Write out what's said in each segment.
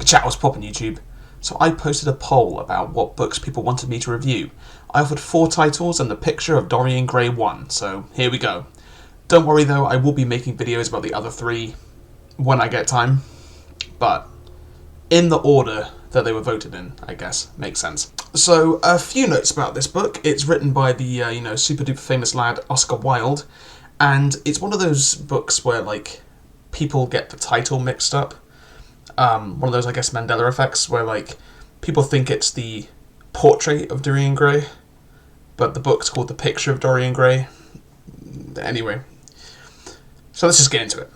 Chat was popping YouTube. So I posted a poll about what books people wanted me to review. I offered 4 titles and The Picture of Dorian Gray won, so here we go. Don't worry though, I will be making videos about the other 3 when I get time, but in the order that they were voted in, I guess. Makes sense. So, a few notes about this book. It's written by the, super duper famous lad Oscar Wilde, and it's one of those books where, like, people get the title mixed up. One of those, I guess, Mandela effects, where, like, people think it's the portrait of Dorian Gray, but the book's called The Picture of Dorian Gray. Anyway, so let's just get into it.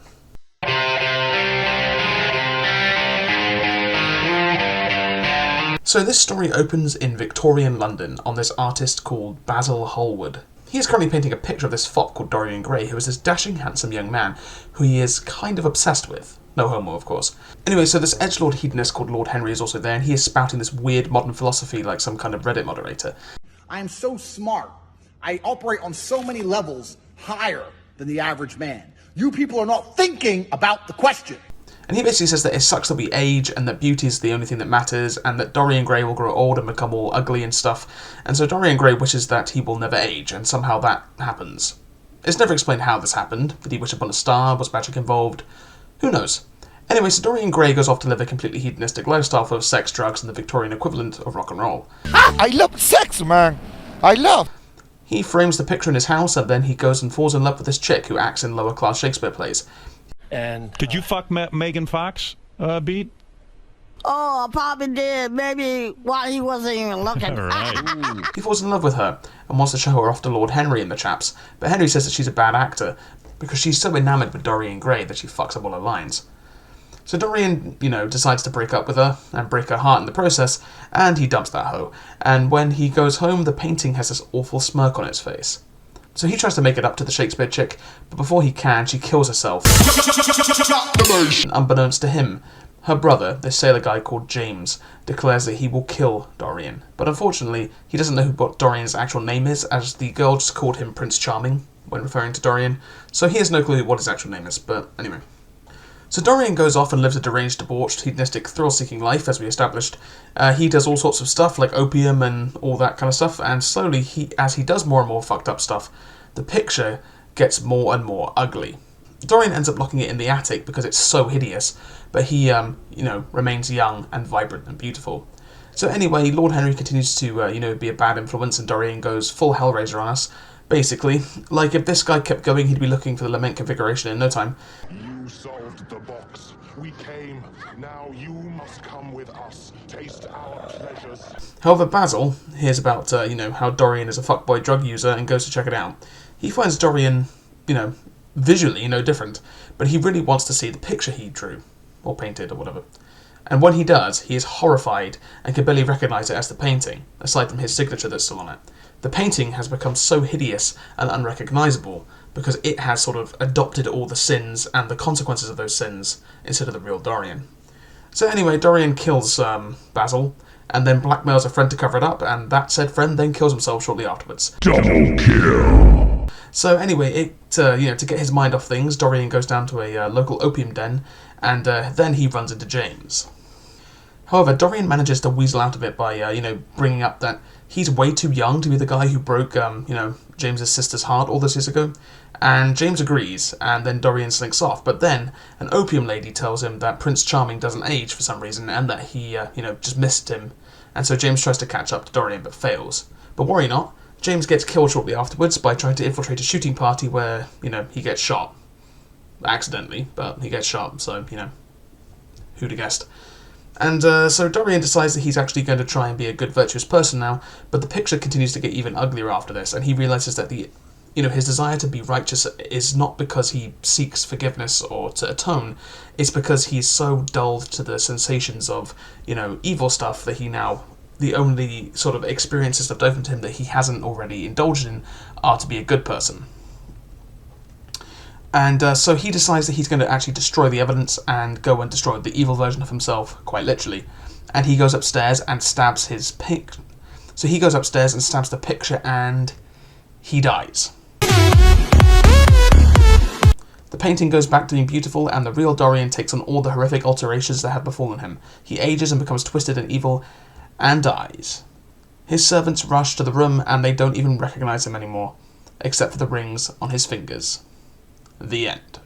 So this story opens in Victorian London on this artist called Basil Hallward. He is currently painting a picture of this fop called Dorian Gray, who is this dashing, handsome young man who he is kind of obsessed with. No homo, of course. Anyway, so this edgelord hedonist called Lord Henry is also there, and he is spouting this weird modern philosophy like some kind of Reddit moderator. I am so smart. I operate on so many levels higher than the average man. You people are not thinking about the question. And he basically says that it sucks that we age, and that beauty is the only thing that matters, and that Dorian Gray will grow old and become all ugly and stuff. And so Dorian Gray wishes that he will never age, and somehow that happens. It's never explained how this happened. Did he wish upon a star? Was magic involved? Who knows? Anyway, so Dorian Gray goes off to live a completely hedonistic lifestyle full of sex, drugs, and the Victorian equivalent of rock and roll. I love sex, man. I love. He frames the picture in his house, and then he goes and falls in love with this chick who acts in lower-class Shakespeare plays. And did you fuck Megan Fox, Beat? Oh, I probably did. Maybe while he wasn't even looking. Right. He falls in love with her and wants to show her off to Lord Henry and the chaps, but Henry says that she's a bad actor because she's so enamoured with Dorian Gray that she fucks up all her lines. So Dorian, decides to break up with her and break her heart in the process, and he dumps that hoe. And when he goes home, the painting has this awful smirk on its face. So he tries to make it up to the Shakespeare chick, but before he can, she kills herself. And unbeknownst to him, her brother, this sailor guy called James, declares that he will kill Dorian. But unfortunately, he doesn't know what Dorian's actual name is, as the girl just called him Prince Charming when referring to Dorian, so he has no clue what his actual name is, but anyway. So Dorian goes off and lives a deranged, debauched, hedonistic, thrill-seeking life, as we established. He does all sorts of stuff, like opium and all that kind of stuff, and slowly, as he does more and more fucked up stuff, the picture gets more and more ugly. Dorian ends up locking it in the attic because it's so hideous, but he, remains young and vibrant and beautiful. So anyway, Lord Henry continues to, be a bad influence, and Dorian goes full Hellraiser on us. Basically, like if this guy kept going, he'd be looking for the lament configuration in no time. You solved the box. We came. Now you must come with us. Taste our pleasures. However, Basil hears about, how Dorian is a fuckboy drug user and goes to check it out. He finds Dorian, visually no different, but he really wants to see the picture he drew, or painted, or whatever. And when he does, he is horrified and can barely recognise it as the painting, aside from his signature that's still on it. The painting has become so hideous and unrecognisable because it has sort of adopted all the sins and the consequences of those sins instead of the real Dorian. So anyway, Dorian kills Basil and then blackmails a friend to cover it up, and that said friend then kills himself shortly afterwards. Double kill. So anyway, to get his mind off things, Dorian goes down to a local opium den, and then he runs into James. However, Dorian manages to weasel out of it by, bringing up that he's way too young to be the guy who broke, James's sister's heart all those years ago. And James agrees, and then Dorian slinks off. But then, an opium lady tells him that Prince Charming doesn't age for some reason, and that he, just missed him. And so James tries to catch up to Dorian, but fails. But worry not, James gets killed shortly afterwards by trying to infiltrate a shooting party where, he gets shot. Accidentally, but he gets shot, so, who'd have guessed. And so Dorian decides that he's actually going to try and be a good, virtuous person now, but the picture continues to get even uglier after this, and he realises that his desire to be righteous is not because he seeks forgiveness or to atone, it's because he's so dulled to the sensations of, evil stuff that he now, the only sort of experiences left open to him that he hasn't already indulged in are to be a good person. And so he decides that he's going to actually destroy the evidence and go and destroy the evil version of himself, quite literally. And he goes upstairs and stabs his picture. So he goes upstairs and stabs the picture and he dies. The painting goes back to being beautiful, and the real Dorian takes on all the horrific alterations that have befallen him. He ages and becomes twisted and evil, and dies. His servants rush to the room, and they don't even recognize him anymore, except for the rings on his fingers. The end.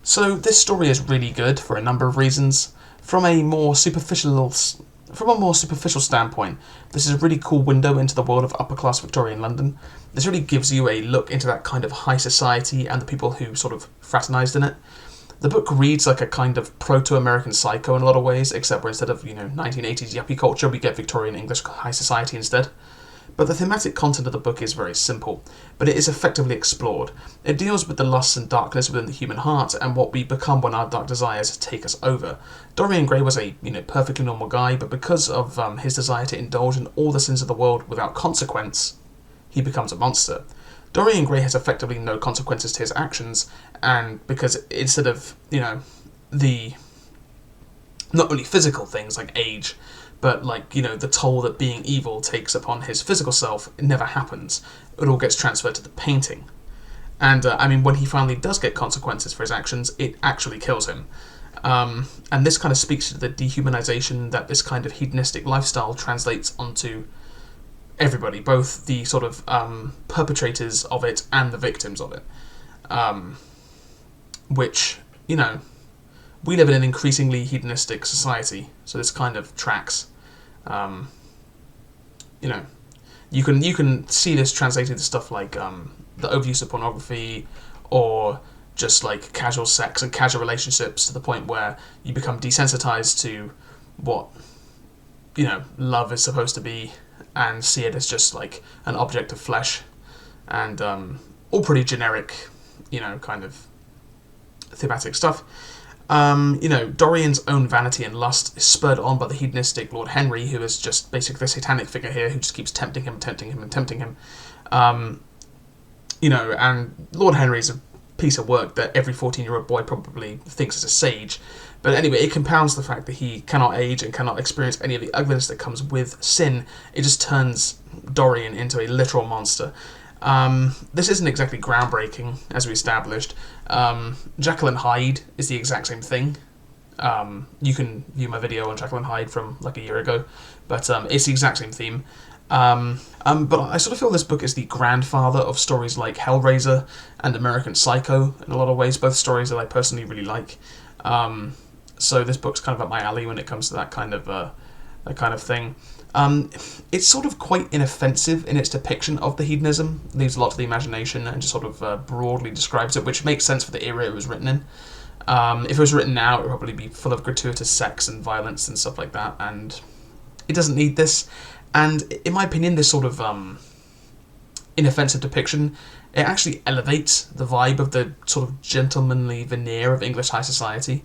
So this story is really good for a number of reasons. From a more superficial standpoint, this is a really cool window into the world of upper-class Victorian London. This really gives you a look into that kind of high society and the people who sort of fraternised in it. The book reads like a kind of proto-American Psycho in a lot of ways, except where instead of, 1980s yuppie culture, we get Victorian English high society instead. But the thematic content of the book is very simple, but it is effectively explored. It deals with the lusts and darkness within the human heart and what we become when our dark desires take us over. Dorian Gray was a, perfectly normal guy, but because of his desire to indulge in all the sins of the world without consequence, he becomes a monster. Dorian Gray has effectively no consequences to his actions, and because instead of, the not only physical things like age, but the toll that being evil takes upon his physical self, it never happens. It all gets transferred to the painting. And, when he finally does get consequences for his actions, it actually kills him. And this kind of speaks to the dehumanization that this kind of hedonistic lifestyle translates onto everybody, both the sort of perpetrators of it and the victims of it. Which, we live in an increasingly hedonistic society, so this kind of tracks. You can see this translated to stuff like the overuse of pornography, or just like casual sex and casual relationships, to the point where you become desensitized to what love is supposed to be, and see it as just like an object of flesh, and all pretty generic, kind of thematic stuff. Dorian's own vanity and lust is spurred on by the hedonistic Lord Henry, who is just basically the satanic figure here, who just keeps tempting him. And Lord Henry is a piece of work that every 14-year-old boy probably thinks is a sage. But anyway, it compounds the fact that he cannot age and cannot experience any of the ugliness that comes with sin. It just turns Dorian into a literal monster. This isn't exactly groundbreaking, as we established. Jekyll and Hyde is the exact same thing. You can view my video on Jekyll and Hyde from like a year ago, but it's the exact same theme. But I sort of feel this book is the grandfather of stories like Hellraiser and American Psycho in a lot of ways, both stories that I personally really like. So this book's kind of up my alley when it comes to that kind of thing. It's sort of quite inoffensive in its depiction of the hedonism, leaves a lot to the imagination, and just sort of broadly describes it, which makes sense for the era it was written in. If it was written now, it would probably be full of gratuitous sex and violence and stuff like that, and it doesn't need this. And in my opinion, this sort of inoffensive depiction, it actually elevates the vibe of the sort of gentlemanly veneer of English high society.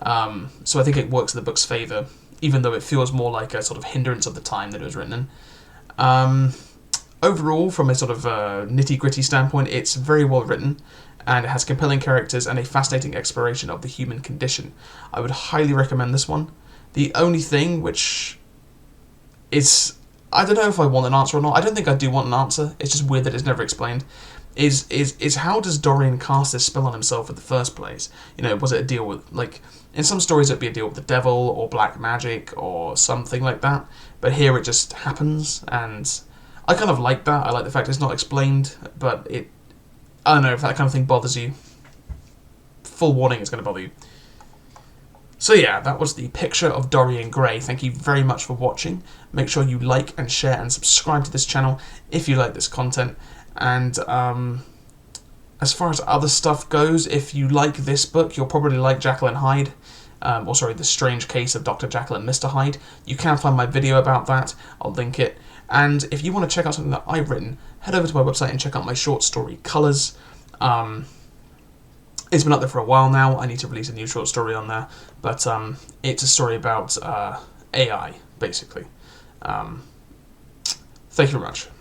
So I think it works in the book's favour, even though it feels more like a sort of hindrance of the time that it was written in. Overall, from a sort of nitty-gritty standpoint, it's very well written, and it has compelling characters and a fascinating exploration of the human condition. I would highly recommend this one. The only thing which is, I don't know if I want an answer or not. I don't think I do want an answer. It's just weird that it's never explained. Is how does Dorian cast this spell on himself in the first place? Was it a deal with, like, in some stories it'd be a deal with the devil or black magic or something like that, but here it just happens, and I kind of like that. I like the fact it's not explained, but I don't know if that kind of thing bothers you. Full warning, it's going to bother you. So yeah, that was the Picture of Dorian Gray. Thank you very much for watching. Make sure you like and share and subscribe to this channel if you like this content. And as far as other stuff goes, if you like this book, you'll probably like Jekyll and Hyde. The Strange Case of Dr. Jekyll and Mr. Hyde. You can find my video about that. I'll link it. And if you want to check out something that I've written, head over to my website and check out my short story, Colours. It's been up there for a while now. I need to release a new short story on there. But it's a story about AI, basically. Thank you very much.